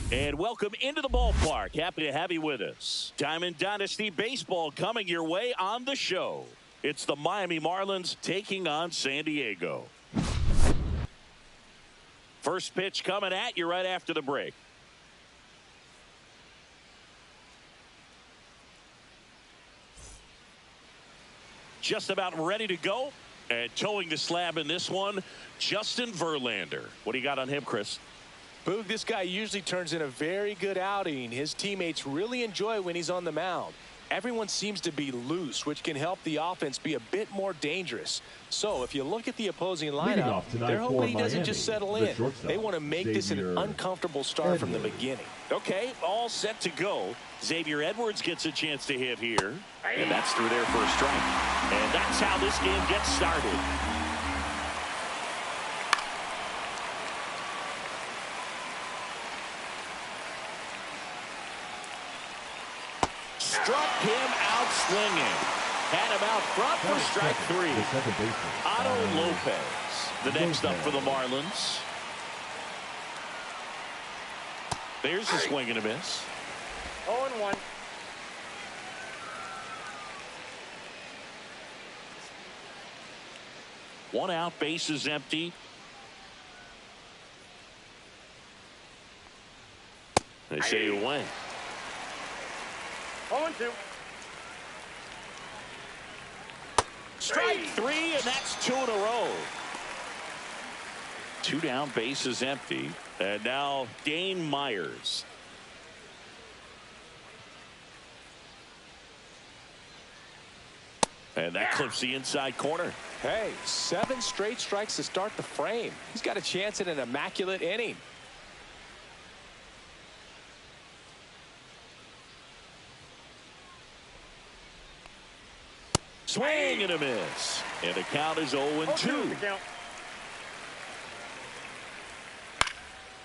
And welcome into the ballpark. Happy to have you with us. Diamond Dynasty Baseball coming your way on the show. It's the Miami Marlins taking on San Diego. First pitch coming at you right after the break. Just about ready to go. And towing the slab in this one, Justin Verlander. What do you got on him, Chris? Boog, this guy usually turns in a very good outing. His teammates really enjoy when he's on the mound. Everyone seems to be loose, which can help the offense be a bit more dangerous. So if you look at the opposing lineup, they're hoping he doesn't just settle in. They want to make this an uncomfortable start from the beginning. Okay, all set to go. Xavier Edwards gets a chance to hit here. And that's through there for a strike. And that's how this game gets started. Struck him out swinging. Had him out front for strike three. Otto Lopez, the next up for the Marlins. There's a swing and a miss. 0-1. One out, base is empty. They say away. 0-2. Strike three, and that's two in a row. Two down, base is empty. And now Dane Myers. And that clips the inside corner. Hey, 7 straight strikes to start the frame. He's got a chance at an immaculate inning. Swing and a miss. And the count is 0-2.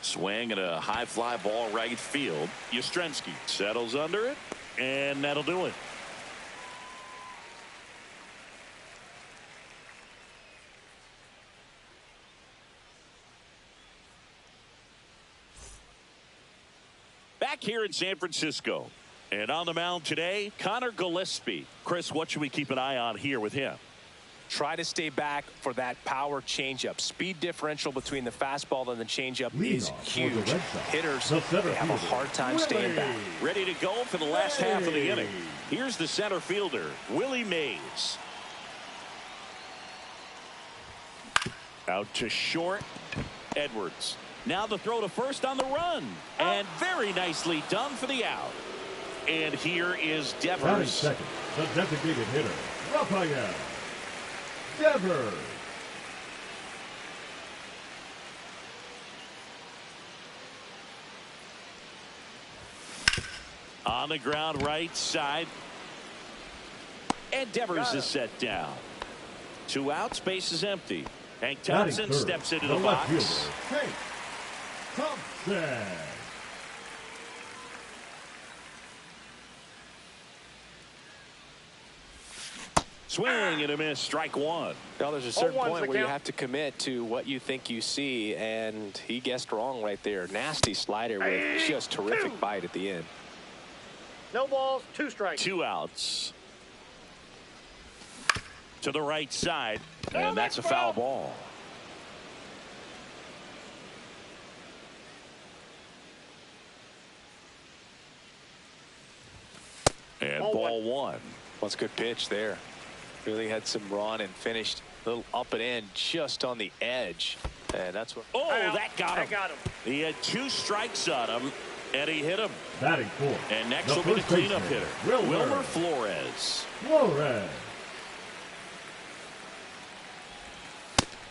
Swing and a high fly ball right field. Yastrzemski settles under it, and that'll do it. Back here in San Francisco. And on the mound today, Connor Gillespie. Chris, what should we keep an eye on here with him? Try to stay back for that power changeup. Speed differential between the fastball and the changeup is huge. Hitters they have a hard time staying back. Ready to go for the last half of the inning. Here's the center fielder, Willie Mays. Out to short, Edwards. Now the throw to first on the run. And very nicely done for the out. And here is Devers. Second, the designated hitter, Rafael Devers. On the ground right side. And Devers is set down. 2 outs, base is empty. Hank Thompson steps into the box. Hank Thompson. Swing and a miss, strike 1. Well, there's a certain point where you have to commit to what you think you see, and he guessed wrong right there. Nasty slider with just terrific bite at the end. No balls, 2 strikes. 2 outs. To the right side, and that's a foul ball. And ball 1. What's a good pitch there. Really had some run and finished a little up and in just on the edge. And that's what. Oh, that got him. He had 2 strikes on him, and he hit him. Batting 4. And next will be the cleanup hitter, Wilmer Flores.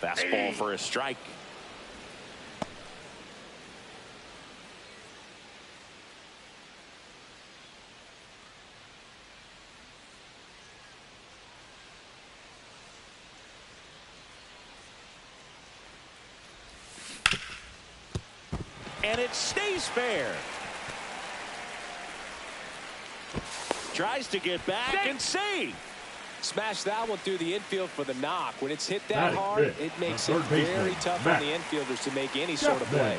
Fastball for a strike. And it stays fair. Tries to get back and save. Smash that one through the infield for the knock. When it's hit that hard, it makes it very tough on the infielders to make any sort of play.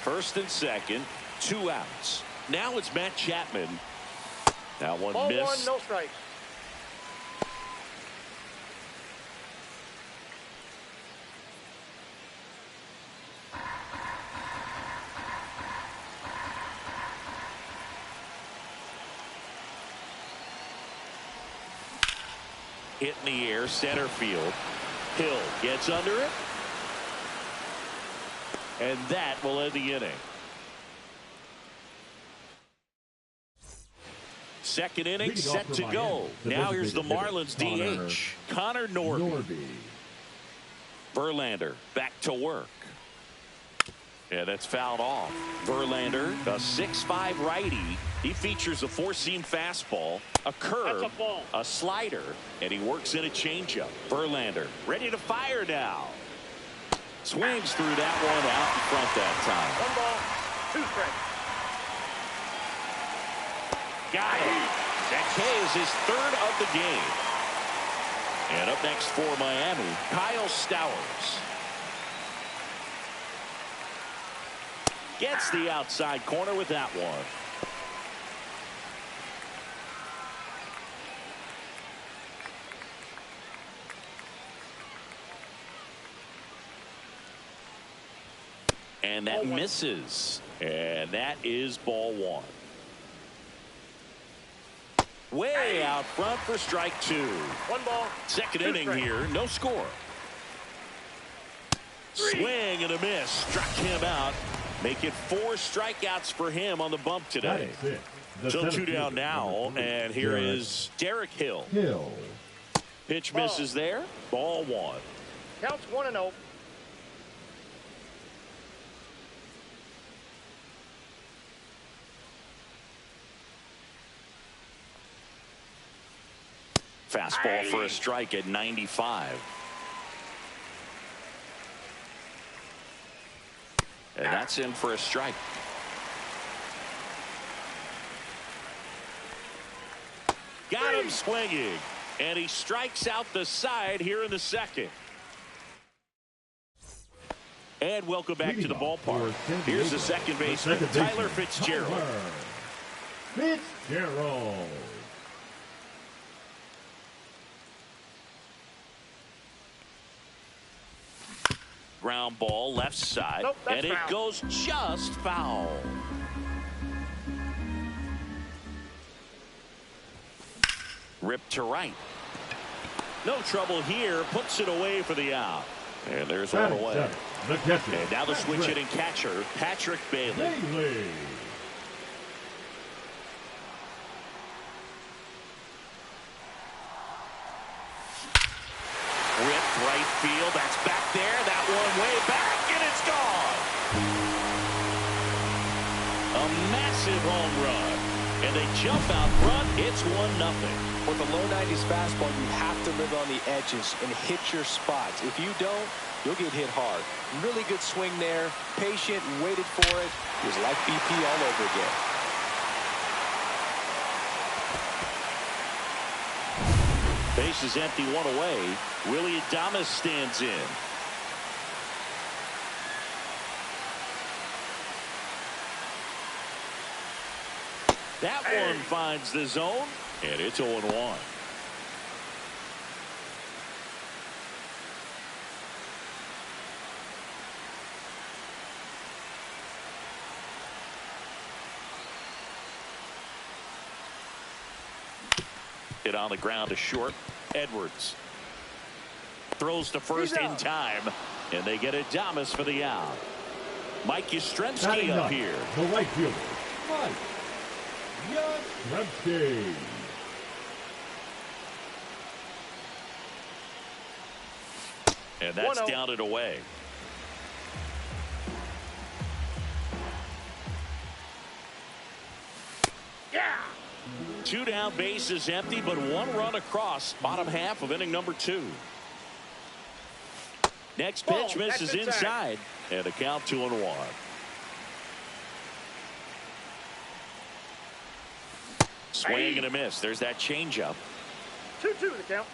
First and second, 2 outs. Now it's Matt Chapman. That one Ball missed. 1, no strikes. Hit in the air, center field. Hill gets under it. And that will end the inning. Second inning set to go. Now here's the Marlins DH, Connor Norby. Verlander back to work. Yeah, that's fouled off. Verlander, a 6'5" righty. He features a 4-seam fastball, a curve, a slider, and he works in a changeup. Verlander ready to fire now. Swings through that one out in front that time. 1 ball, 2 strikes. Got him. That K is his 3rd of the game. And up next for Miami, Kyle Stowers. Gets the outside corner with that one. And that misses. And that is ball 1. Way out front for strike 2. 1 ball. Second inning here, no score. Swing and a miss. Struck him out. Make it 4 strikeouts for him on the bump today. So 2 down now, and here is Derek Hill. Pitch misses there. Ball one. Counts 1-0. Fastball for a strike at 95. And that's in for a strike. Got him swinging. And he strikes out the side here in the second. And welcome back to the ballpark. Here's the second baseman, Tyler Fitzgerald. Fitzgerald. Ground ball left side. Nope, and it foul. Goes just foul. Ripped to right. No trouble here. Puts it away for the out. And there's one away. The catcher. And now the switch hitting catcher, Patrick Bailey. Ripped right field. That's back there. That one way back, and it's gone. A massive home run. And they jump out front. It's 1-0. With a low 90s fastball, you have to live on the edges and hit your spots. If you don't, you'll get hit hard. Really good swing there. Patient, waited for it. It was like BP all over again. Base is empty, one away. Willie Adames stands in. That one finds the zone, and it's 0-1. Hit on the ground to short. Edwards throws to first in time, and they get Adames for the out. Mike Yastrzemski up here. The right fielder, Mike Yastrzemski. And that's down and away. Yeah. Two down, base is empty, but one run across. Bottom half of inning number 2. Next pitch misses inside, and a count 2-1. Swing and a miss. There's that changeup. 2-2 the count.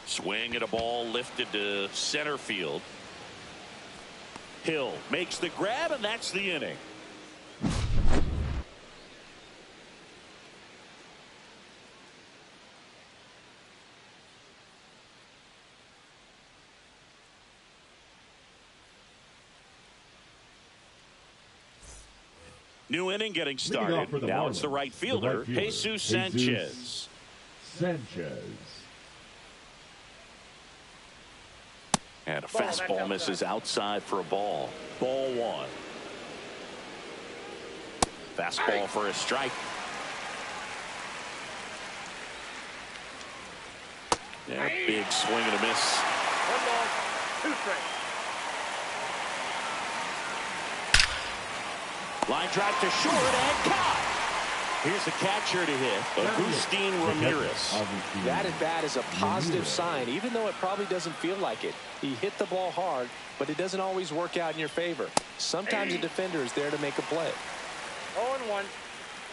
Swing and a ball lifted to center field. Hill makes the grab, and that's the inning. New inning getting started. Now it's the right fielder, Jesus Sanchez. And a fastball misses outside for a ball. Ball 1. Fastball for a strike. Yeah, big swing and a miss. 1 ball, 2 strikes. Line drive to short and caught. Here's the catcher to hit, Agustin Ramirez. That at bat is a positive sign, even though it probably doesn't feel like it. He hit the ball hard, but it doesn't always work out in your favor. Sometimes a defender is there to make a play. 0-1.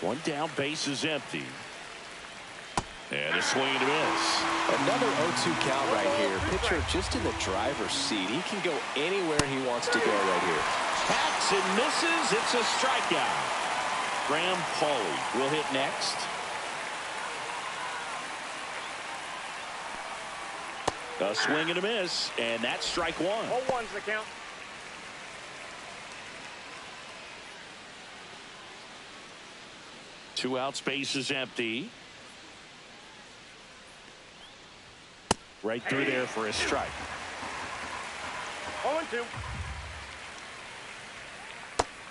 One down, base is empty. And a swing and a miss. Another 0-2 count right here. Pitcher just in the driver's seat. He can go anywhere he wants to go right here. Hacks and misses. It's a strikeout. Graham Pauley will hit next. A swing and a miss, and that's strike 1. 0-1's the count. Two outs, base is empty. Right through there for a strike. 0-2.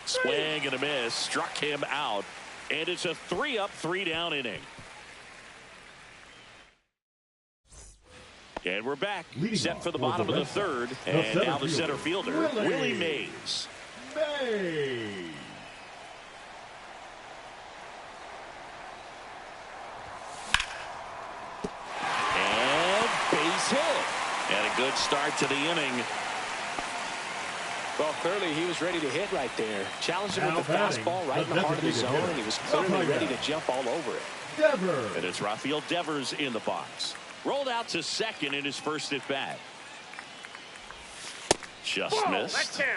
Swing and a miss. Struck him out. And it's a 3-up, 3-down inning. And we're back. Leading Set off for the for bottom the of the Red third. Sox, And now the center fielder, Willie Mays. And base hit. And a good start to the inning. Well, clearly he was ready to hit right there. Challenged him with the batting, fastball right in the heart of the zone, and he was clearly ready to jump all over it. Devers. And it's Rafael Devers in the box. Rolled out to second in his first at bat. Just missed. That's down.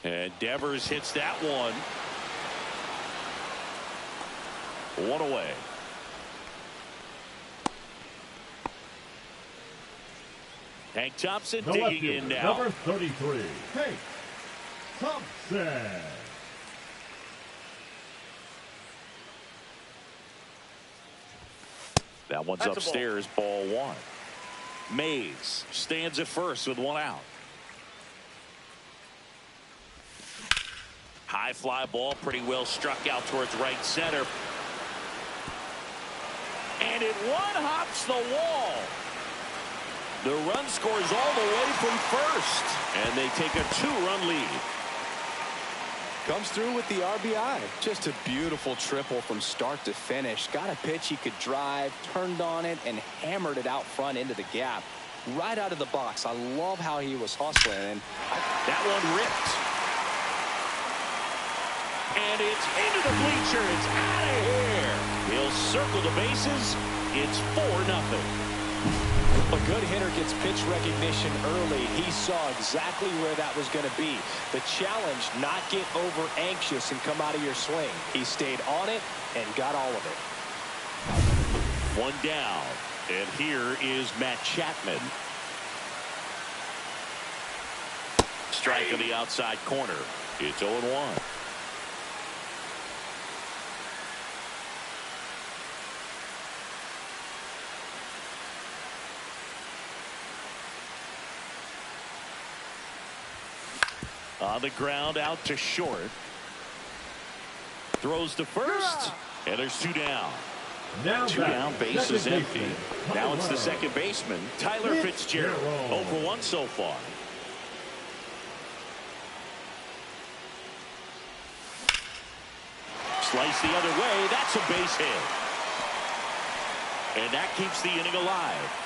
And Devers hits that one. One away. Hank Thompson digging in now. Number 33, Hank Thompson. That one's That's upstairs, ball one. Mays stands at first with one out. High fly ball, pretty well struck out towards right center. And it one-hops the wall. The run scores all the way from first. And they take a 2-run lead. Comes through with the RBI. Just a beautiful triple from start to finish. Got a pitch he could drive, turned on it, and hammered it out front into the gap. Right out of the box. I love how he was hustling. And that one ripped. And it's into the bleacher. It's out of here. He'll circle the bases. It's 4-0. A good hitter gets pitch recognition early. He saw exactly where that was going to be. The challenge, not get over anxious and come out of your swing. He stayed on it and got all of it. One down. And here is Matt Chapman. Strike on the outside corner. It's 0-1. On the ground, out to short. Throws to first. And there's 2 down. Now 2 down, base is empty. Now it's the second baseman, Tyler Fitzgerald. 0 for 1 so far. Slice the other way. That's a base hit. And that keeps the inning alive.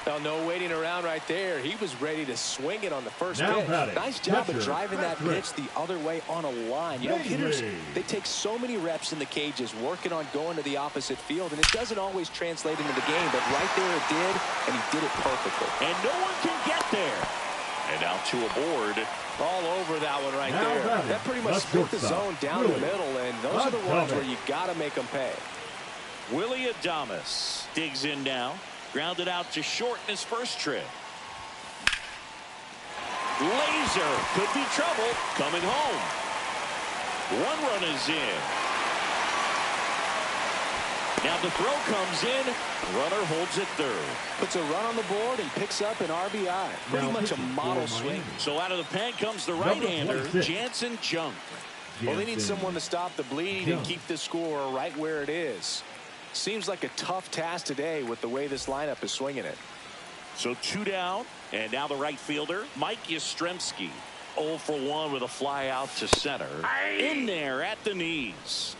Well, no waiting around right there. He was ready to swing it on the first pitch. Nice job of driving that pitch the other way on a line. You know, hitters, they take so many reps in the cages working on going to the opposite field, and it doesn't always translate into the game, but right there it did, and he did it perfectly. And no one can get there. And now 2 aboard. All over that one right there. That pretty much split the zone down the middle, and those are the ones where you got to make them pay. Willie Adames digs in now. Grounded out to short in his first trip. Laser could be trouble coming home. 1 run is in. Now the throw comes in. Runner holds it third. Puts a run on the board and picks up an RBI. Pretty much a model swing. So out of the pen comes the right-hander, Jansen Junk. Well, they need someone to stop the bleeding and keep the score right where it is. Seems like a tough task today with the way this lineup is swinging it. So 2 down, and now the right fielder, Mike Yastrzemski. 0 for 1 with a fly out to center. In there at the knees.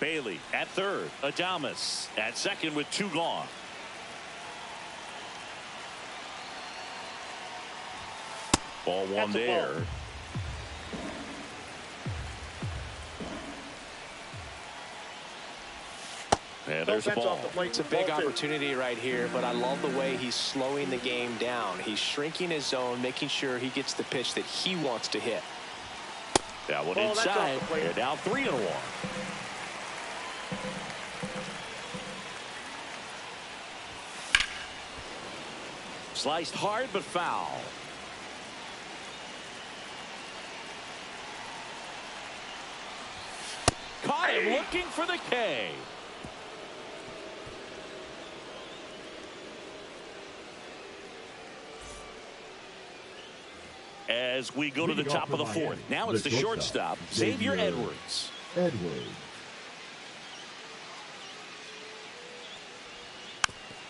Bailey at third. Adames at second with 2 gone. Ball 1 there. And there's the ball. It's a big opportunity right here, but I love the way he's slowing the game down. He's shrinking his zone, making sure he gets the pitch that he wants to hit. That one inside. And now 3-1. Sliced hard but foul. Caught him looking for the K. As we go to the top of the fourth. Now it's the shortstop, Xavier Edwards.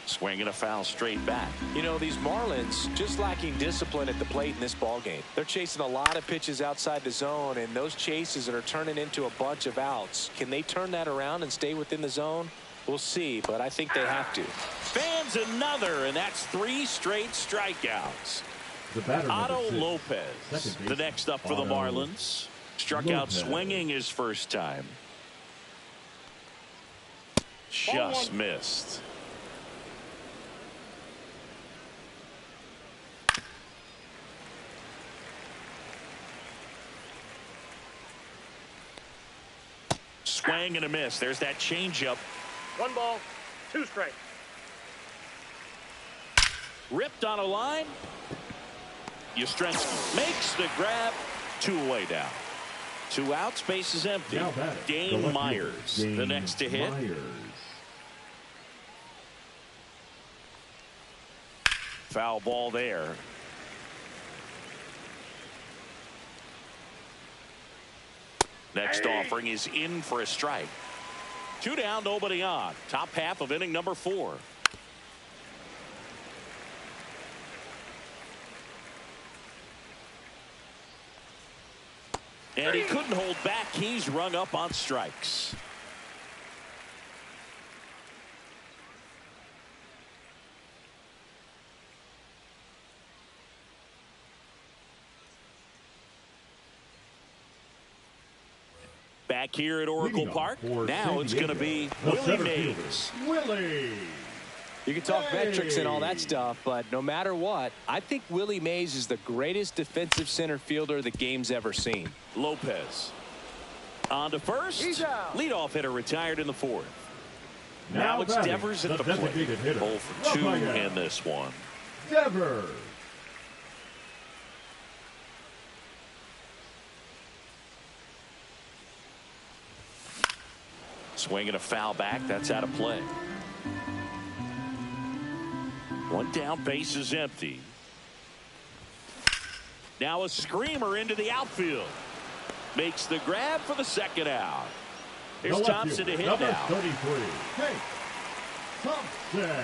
Swinging a foul straight back. You know, these Marlins just lacking discipline at the plate in this ball game. They're chasing a lot of pitches outside the zone, and those chases are turning into a bunch of outs. Can they turn that around and stay within the zone? We'll see, but I think they have to. Fans another, and that's 3 straight strikeouts. Otto Lopez, the next up for the Marlins. Struck out swinging his first time. Just missed. Swing and a miss. There's that changeup. 1 ball, 2 strikes. Ripped on a line. Yastrzemski makes the grab. 2 away down. 2 outs. Base is empty. Dane Myers, the next to hit. Foul ball there. Next offering is in for a strike. 2 down, nobody on. Top half of inning number 4. And he couldn't hold back. He's rung up on strikes. Back here at Oracle Park. Now it's going to be Willie Mays. You can talk metrics and all that stuff, but no matter what, I think Willie Mays is the greatest defensive center fielder the game's ever seen. Lopez on to first. Leadoff hitter retired in the 4th. Now it's Devers at the plate. 0 for 2 in this one. Devers. Swinging a foul back. That's out of play. 1 down, base is empty. Now a screamer into the outfield. Makes the grab for the 2nd out. Here's Thompson to hit now. 33. Hey, Thompson.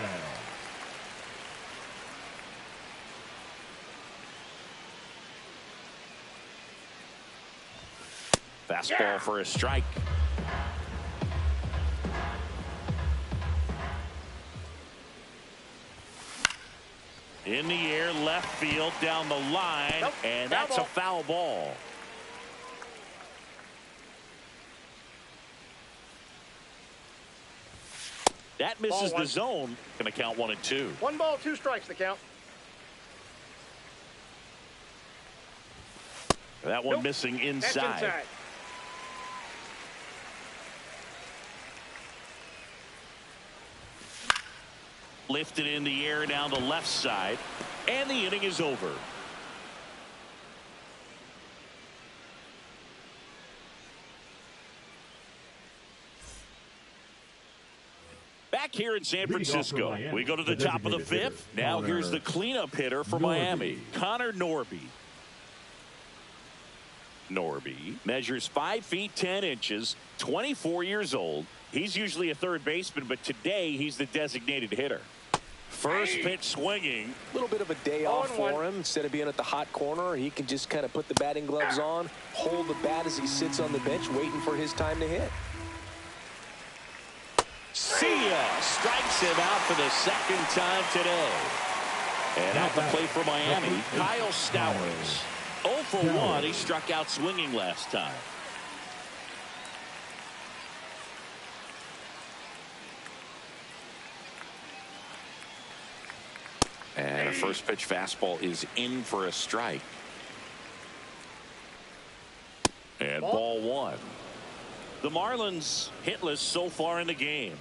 Fastball for a strike. In the air, left field, down the line, and that's a foul ball. That misses the zone. Going to count 1 and 2. 1 ball, 2 strikes the count. That one missing inside. That's inside. Lifted in the air down the left side, and the inning is over. Back here in San Francisco, we go to the top of the 5th. Now here's the cleanup hitter for Miami, Connor Norby. Norby measures 5 feet 10 inches, 24 years old. He's usually a third baseman, but today he's the designated hitter. First pitch swinging. A little bit of a day off for him. Instead of being at the hot corner, he can just kind of put the batting gloves on, hold the bat as he sits on the bench, waiting for his time to hit. See ya! Strikes him out for the 2nd time today. And at the plate for Miami, Kyle Stowers. 0 for 1. He struck out swinging last time. And a first pitch fastball is in for a strike. And ball 1. The Marlins hitless so far in the game.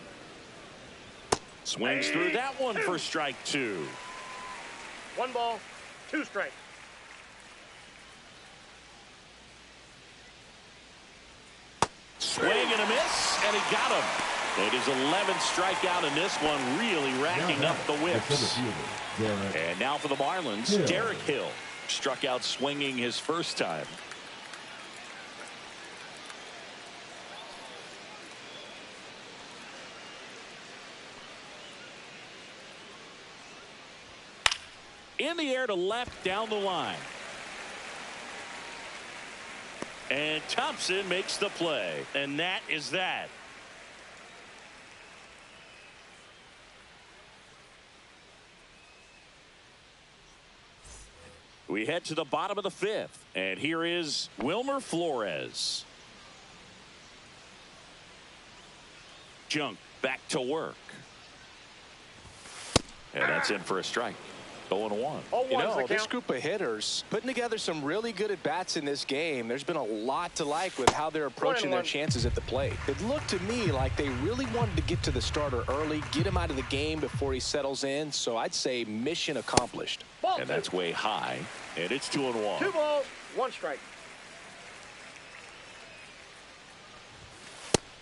Swings through that one for strike 2. 1 ball, 2 strikes. Swing and a miss, and he got him. It is 11th strikeout in this one, really racking up the whips. And now for the Marlins, Derek Hill struck out swinging his first time. In the air to left down the line. And Thompson makes the play. And that is that. We head to the bottom of the 5th. And here is Wilmer Flores. Junk back to work. And that's in for a strike. 0-1. You know, this group of hitters putting together some really good at-bats in this game. There's been a lot to like with how they're approaching their chances at the plate. It looked to me like they really wanted to get to the starter early, get him out of the game before he settles in. So I'd say mission accomplished. And that's way high. And it's 2-1. 2 balls, 1 strike.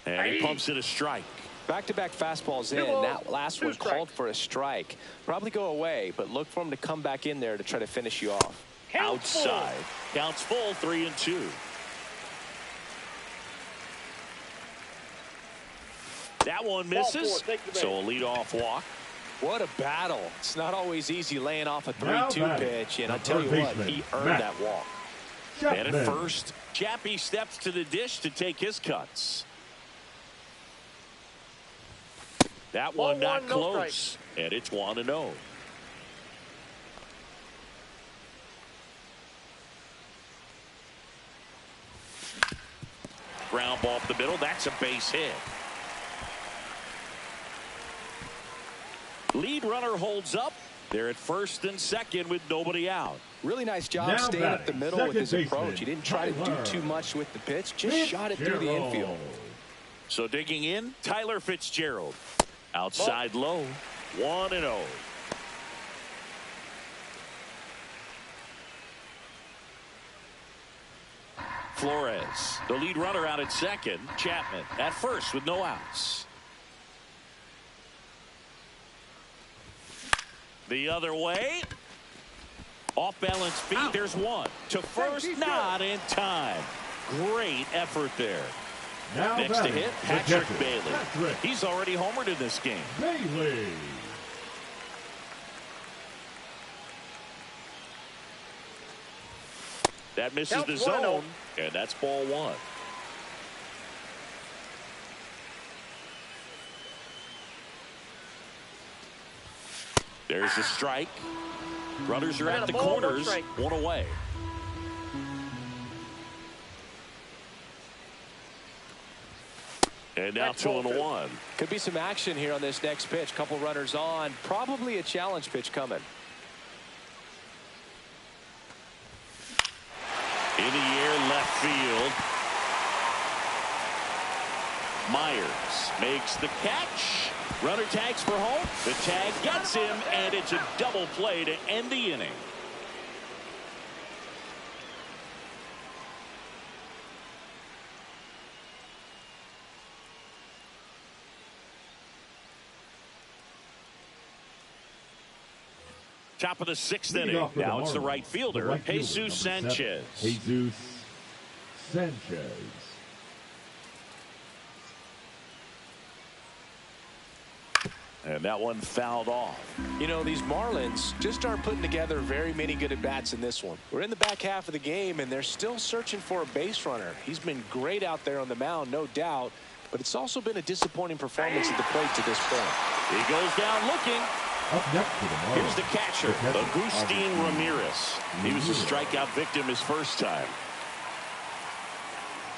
And he pumps in a strike. Back-to-back fastballs in. That last one called for a strike. Probably go away, but look for him to come back in there to try to finish you off. Outside. Counts full, 3-2. That one misses. So a leadoff walk. What a battle. It's not always easy laying off a 3-2 pitch, and I'll tell you what, he earned that walk. And at first, Chappie steps to the dish to take his cuts. That one not close, and it's 1-0. Ground ball up the middle. That's a base hit. Lead runner holds up. They're at first and second with nobody out. Really nice job staying up the middle with his approach. He didn't try to do too much with the pitch, just shot it through the infield. So digging in, Tyler Fitzgerald. Outside low, 1-0. Flores, the lead runner out at second. Chapman at first with no outs. The other way. Off balance feet. There's one. To first, not in time. Great effort there. Now next to hit, Patrick Bailey. He's already homered in this game. Bailey. That misses the zone, and that's ball 1. There's the strike. Runners are at the corners. 1 away. And now 2-1. Could be some action here on this next pitch. Couple runners on. Probably a challenge pitch coming. In the air, left field. Myers makes the catch. Runner tags for home. The tag gets him, and it's a double play to end the inning. Top of the 6th inning. Now it's the right fielder, Jesus Sanchez. Jesus Sanchez. And that one fouled off. You know, these Marlins just aren't putting together very many good at-bats in this one. We're in the back half of the game, and they're still searching for a base runner. He's been great out there on the mound, no doubt, but it's also been a disappointing performance at the plate to this point. He goes down looking. Up next to the Marlins. Here's the catcher, Agustin Ramirez. He was a strikeout victim his first time.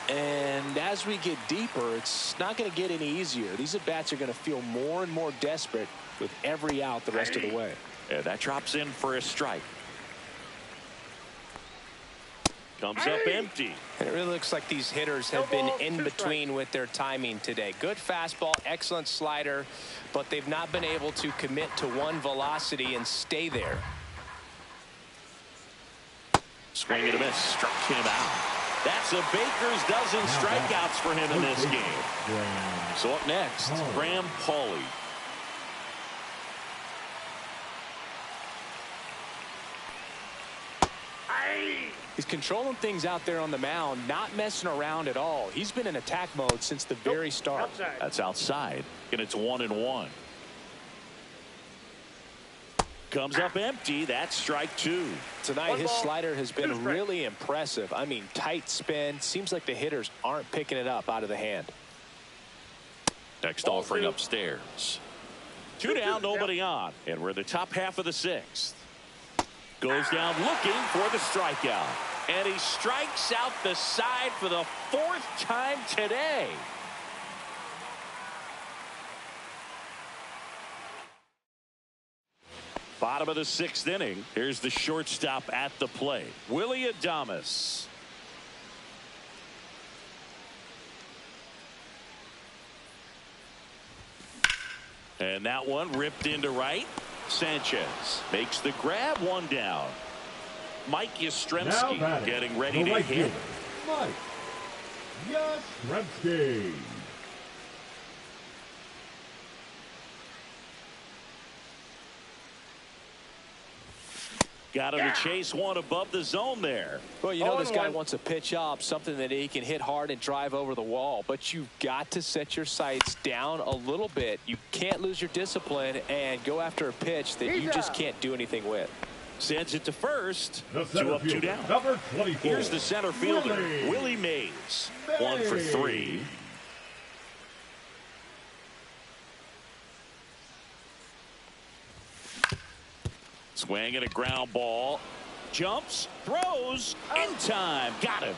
And as we get deeper, it's not going to get any easier. These at-bats are going to feel more and more desperate with every out the rest of the way. And that drops in for a strike. Comes up empty. And it really looks like these hitters have been in between with their timing today. Good fastball, excellent slider, but they've not been able to commit to one velocity and stay there. Swing and a miss. Struck him out. That's a baker's dozen strikeouts for him in this game. So up next, Graham Pauley. He's controlling things out there on the mound, not messing around at all. He's been in attack mode since the very start. Outside. That's outside, and it's 1-1. Comes up empty. That's strike two. Tonight, his slider has been really impressive. I mean, tight spin. Seems like the hitters aren't picking it up out of the hand. Next offering upstairs. Two down, nobody on. And we're in the top half of the sixth. Goes down looking for the strikeout. And he strikes out the side for the fourth time today. Bottom of the sixth inning. Here's the shortstop at the plate, Willie Adames. And that one ripped into right. Sanchez makes the grab, one down. Mike Yastrzemski getting ready to hit. Mike Yastrzemski. Got him to chase one above the zone there. Well, you know this guy wants a pitch up, something that he can hit hard and drive over the wall. But you've got to set your sights down a little bit. You can't lose your discipline and go after a pitch that you just can't do anything with. Sends it to first. Two up, two down. Number 24. Here's the center fielder, Willie Mays. 1 for 3. Swing and a ground ball. Jumps, throws, in time. Got him.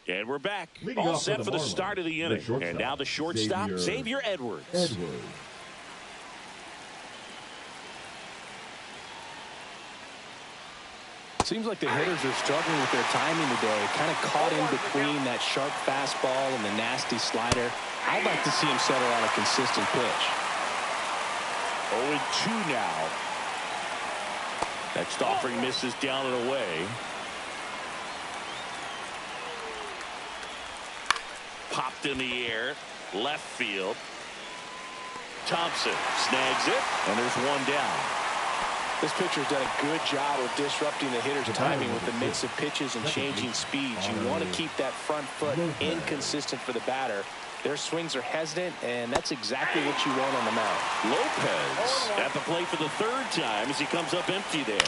And we're back. Leading all off set for for the the start of the inning. And now the shortstop, Xavier Edwards. Seems like the hitters are struggling with their timing today. Kind of caught in between that sharp fastball and the nasty slider. I'd like to see him settle on a consistent pitch. 0-2 now. Next offering misses down and away. Popped in the air. Left field. Thompson snags it. And there's one down. This pitcher's done a good job of disrupting the hitter's timing with the mix of pitches and changing speeds. You want to keep that front foot inconsistent for the batter. Their swings are hesitant, and that's exactly what you want on the mound. Lopez at the plate for the third time as he comes up empty there.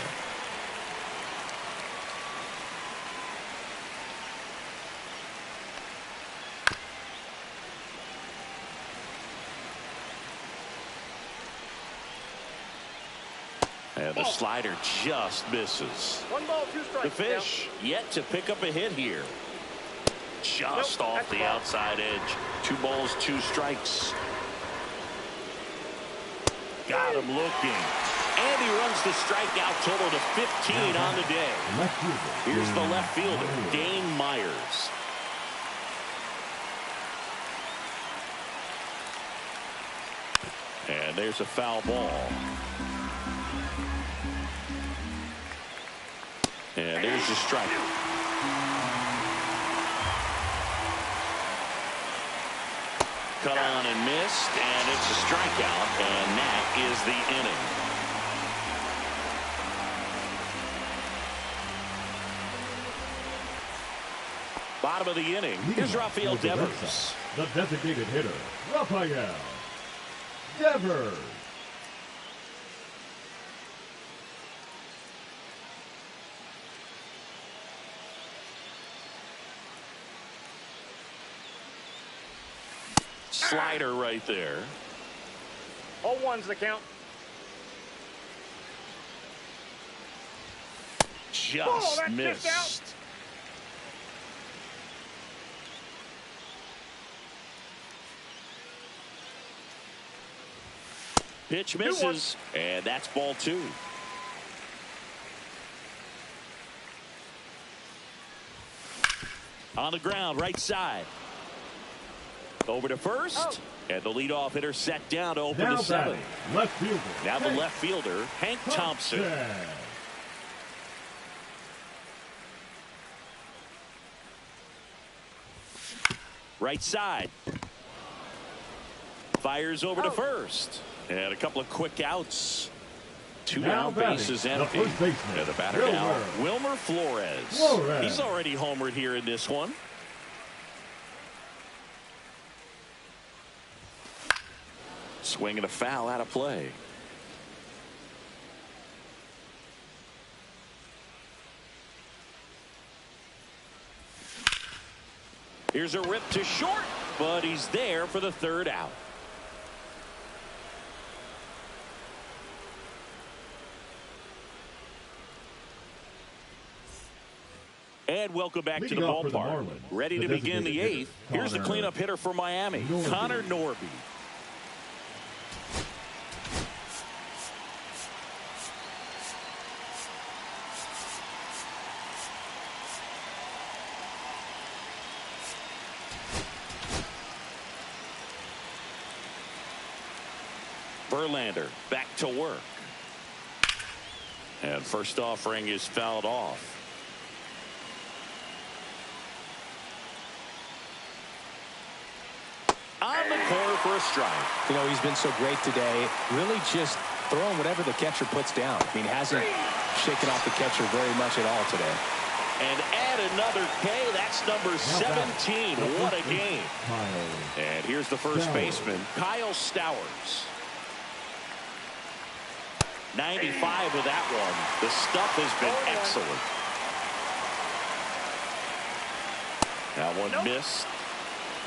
And the slider just misses. 1 ball, 2 strikes. The fish yet to pick up a hit here. Just off the outside edge. 2 balls, 2 strikes. Got him looking. And he runs the strikeout total to 15 on the day. Here's the left fielder, Dane Myers. And there's a foul ball. And there's the strike. Cut on and missed, and it's a strikeout, and that is the inning. Bottom of the inning. Here's Rafael Devers. The designated hitter, Rafael Devers. Slider right there. 0-1's the count. Just missed. Out. Pitch misses, and that's ball 2. On the ground, right side. Over to first. And the leadoff hitter set down to open Now the seventh. Left fielder. Now the left fielder, Hank Thompson. Right side. Fires over to first. And a couple of quick outs. Two down, bases empty. And the batter now, Wilmer Flores. He's already homered here in this one. Swinging a foul out of play. Here's a rip to short, but he's there for the third out. And welcome back to the ballpark. Ready to begin the eighth. Here's the cleanup hitter for Miami, Connor Norby. Verlander back to work. And first offering is fouled off. On the corner for a strike. You know, he's been so great today. Really just throwing whatever the catcher puts down. I mean, hasn't shaken off the catcher very much at all today. And add another K. That's number 17. What a game. And here's the first baseman, Kyle Stowers. 95 with that one. The stuff has been excellent. That one missed.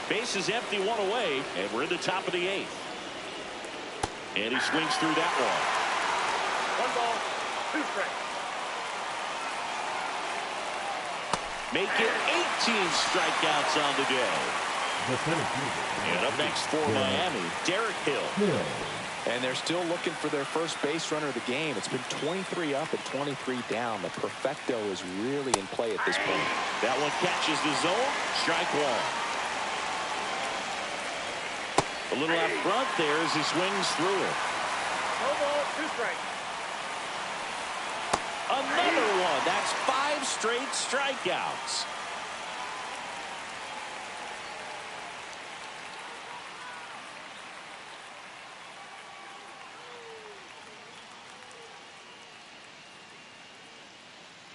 Base is empty, one away, and we're in the top of the eighth. And he swings through that one. 1 ball, 2 strikes. Make it 18 strikeouts on the day. And up next for Miami, Derek Hill. And they're still looking for their first base runner of the game. It's been 23 up and 23 down. The perfecto is really in play at this point. That one catches the zone. Strike one. A little out front there as he swings through it. 1 ball, 2 strikes. Another one. That's 5 straight strikeouts.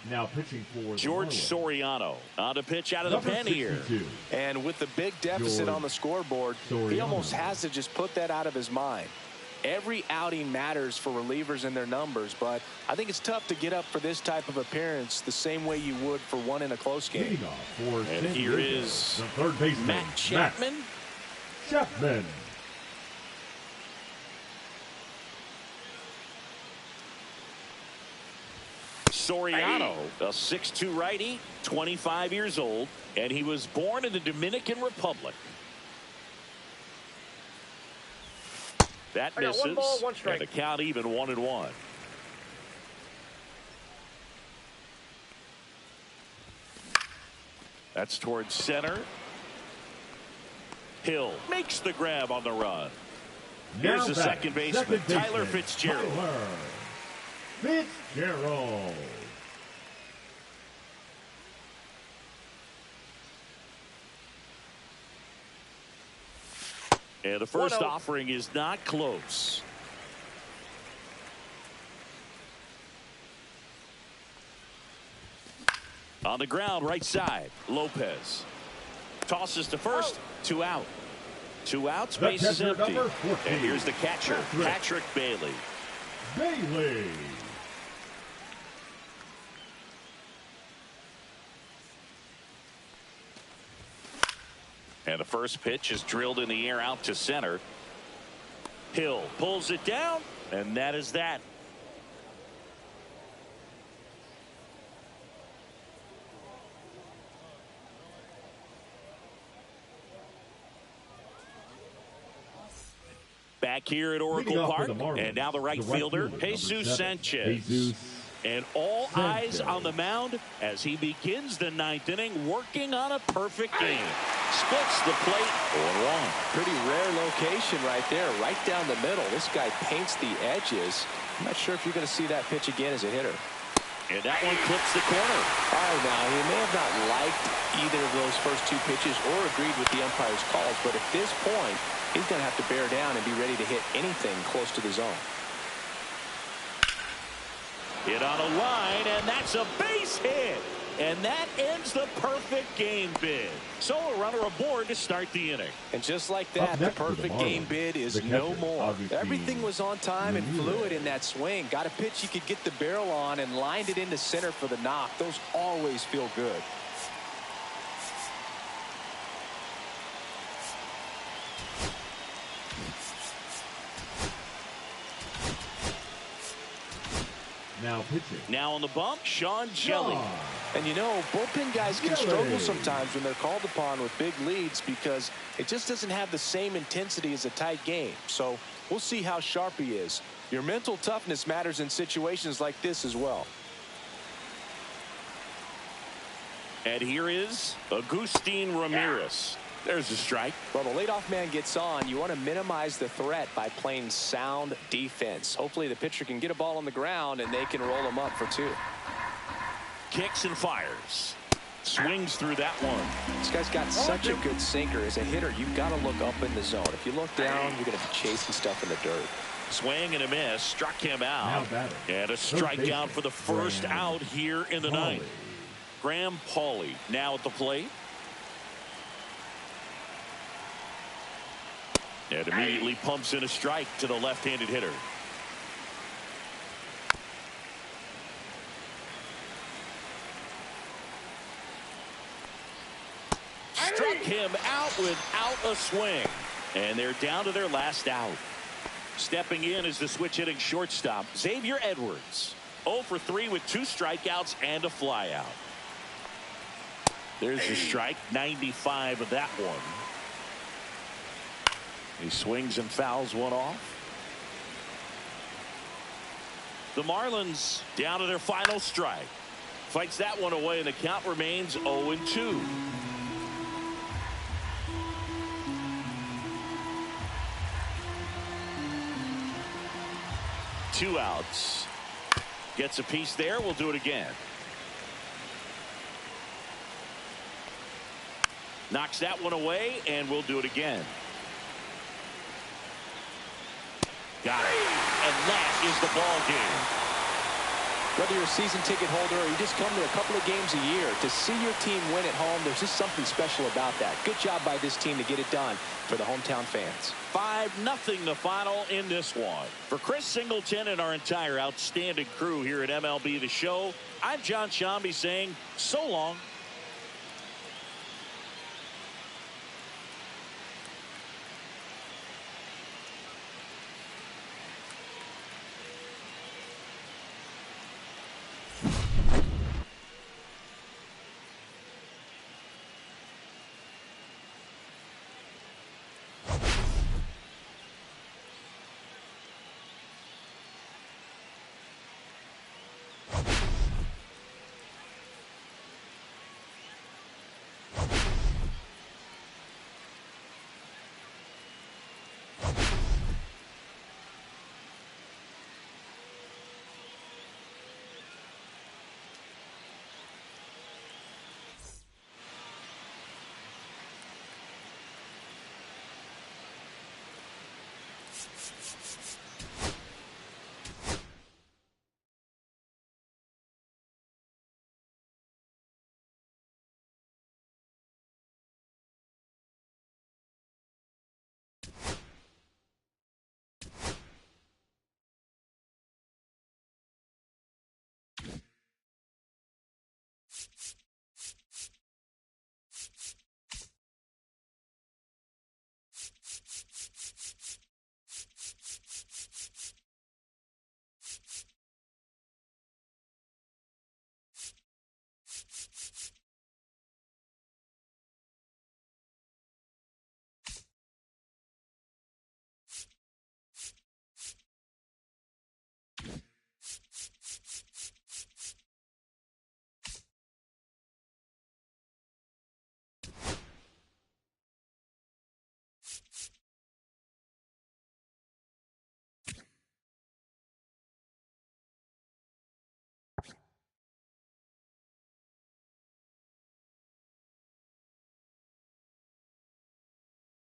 Now pitching for George Soriano on to pitch out of the pen here. And with the big deficit on the scoreboard, he almost has to just put that out of his mind. Every outing matters for relievers and their numbers, but I think it's tough to get up for this type of appearance the same way you would for one in a close game. And here is the third baseman, Matt Chapman. Chapman. Soriano, a 6'2" righty, 25 years old, and he was born in the Dominican Republic. That misses, 1 ball, 1 strike. and the count even 1-1. That's towards center. Hill makes the grab on the run. Here's the second baseman, Tyler Fitzgerald. Fitzgerald. And the first offering is not close. On the ground, right side, Lopez. Tosses to first, 2 out. 2 outs, base is empty. And here's the catcher, Patrick Bailey. Bailey. And the first pitch is drilled in the air out to center. Hill pulls it down, and that is that. Back here at Oracle Park, and now the right fielder, Jesus Sanchez. And all eyes on the mound as he begins the 9th inning, working on a perfect game. Splits the plate 0-1. Pretty rare location right there, right down the middle. This guy paints the edges. I'm not sure if you're going to see that pitch again as a hitter. And that one clips the corner. All right, now, he may have not liked either of those first 2 pitches or agreed with the umpire's calls, but at this point, he's going to have to bear down and be ready to hit anything close to the zone. Hit on a line, and that's a base hit. And that ends the perfect game bid. So a runner aboard to start the inning. And just like that, the perfect game bid is no more. Everything was on time and fluid in that swing. Got a pitch he could get the barrel on and lined it into center for the knock. Those always feel good. Now pitching. Now on the bump, Sean Jelly. And you know, bullpen guys can struggle sometimes when they're called upon with big leads because it just doesn't have the same intensity as a tight game. So we'll see how sharp he is. Your mental toughness matters in situations like this as well. And here is Agustin Ramirez. There's a strike. Well, the leadoff man gets on. You want to minimize the threat by playing sound defense. Hopefully the pitcher can get a ball on the ground and they can roll him up for 2. Kicks and fires. Swings through that one. This guy's got such a good sinker. As a hitter, you've got to look up in the zone. If you look down, you're going to be chasing stuff in the dirt. Swing and a miss. Struck him out. And a strikeout for the first out here in the 9th. Graham Pauley now at the plate. And immediately pumps in a strike to the left-handed hitter. Struck him out without a swing. And they're down to their last out. Stepping in is the switch-hitting shortstop, Xavier Edwards. 0 for 3 with 2 strikeouts and a flyout. There's the strike, 95 of that one. He swings and fouls one off. The Marlins down to their final strike. Fights that one away, and the count remains 0-2. Two outs. Gets a piece there. We'll do it again. Knocks that one away, and we'll do it again. Got it. And that is the ball game. Whether you're a season ticket holder or you just come to a couple of games a year, to see your team win at home, there's just something special about that. Good job by this team to get it done for the hometown fans. 5-0 the final in this one. For Chris Singleton and our entire outstanding crew here at MLB The Show, I'm John Shambi saying so long.